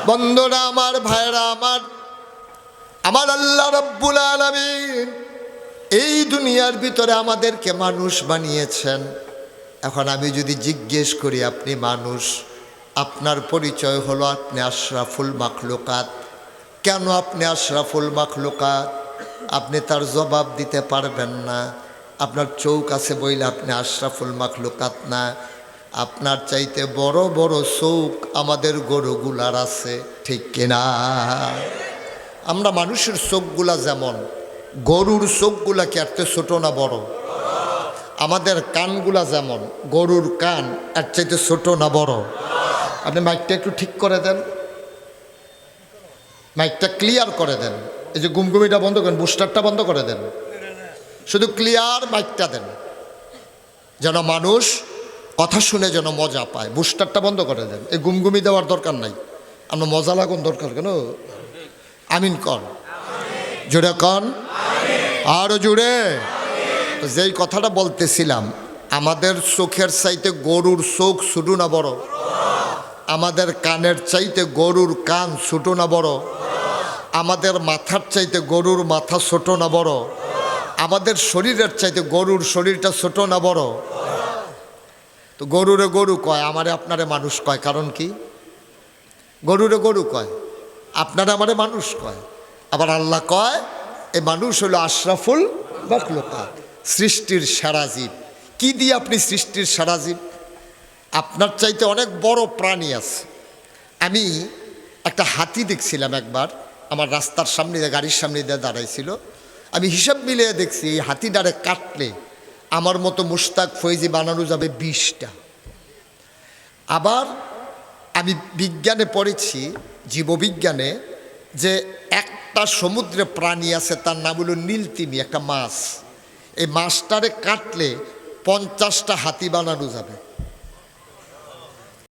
বন্ধুরা আমার, ভাইরা আমার, আমার আল্লাহ রাব্বুল আলামিন এই দুনিয়ার ভিতরে আমাদেরকে মানুষ বানিয়েছেন। এখন আমি যদি জিজ্ঞেস করি আপনি মানুষ, আপনার পরিচয় হলো আপনি আশরাফুল মাখলুকাত। কেন আপনি আশরাফুল মাখলুকাত? আপনি তার জবাব দিতে পারবেন না। আপনার চোখ আছে বইলে আপনি আশরাফুল মাখলুকাত না। আপনার চাইতে বড় বড় চোখ আমাদের গরুগুলার আছে, ঠিক কিনা? আমরা মানুষের চোখগুলা যেমন, গরুর চোখগুলা কি এত ছোট না বড়? আমাদের কানগুলা যেমন, গরুর কান এর চাইতে ছোট না বড়? আপনি মাইকটা একটু ঠিক করে দেন, মাইকটা ক্লিয়ার করে দেন। এই যে গুমগুমিটা বন্ধ করেন, বুস্টারটা বন্ধ করে দেন, শুধু ক্লিয়ার মাইকটা দেন, যেন মানুষ কথা শুনে যেন মজা পায়। বুস্টারটা বন্ধ করে দেন, এই গুমগুমি দেওয়ার দরকার নাই। আমরা মজা লাগুন দরকার কেন? আমিন কন, জোরে কন, আরো জোরে। তো যেই কথাটা বলতেছিলাম, আমাদের চোখের চাইতে গরুর চোখ ছোট না বড়? আমাদের কানের চাইতে গরুর কান ছোট না বড়? আমাদের মাথার চাইতে গরুর মাথা ছোট না বড়? আমাদের শরীরের চাইতে গরুর শরীরটা ছোট না বড়? তো গরুরে গরু কয়, আমারে আপনারে মানুষ কয়, কারণ কি? গরুরে গরু কয়, আপনারা আমারে মানুষ কয়। আবার আল্লাহ কয় এই মানুষ হলো আশরাফুল মাখলুকাত, সৃষ্টির সেরা জীব। কি দিয়ে আপনি সৃষ্টির সেরা জীব? আপনার চাইতে অনেক বড় প্রাণী আছে। আমি একটা হাতি দেখছিলাম একবার, আমার রাস্তার সামনে দিয়ে, গাড়ির সামনে দিয়ে দাঁড়াইছিল। আমি হিসাব মিলিয়ে দেখছি এই হাতিটারে কাটলে আমার মতো মুশতাক ফৈজি বানানো যাবে 20টা। আবার আমি বিজ্ঞানে পড়েছি, জীববিজ্ঞানে, যে একটা সমুদ্রে প্রাণী আছে, তার নাম হলো নীলতিমি, একটা মাছ। এই মাছটারে কাটলে 50টা হাতি বানানো যাবে।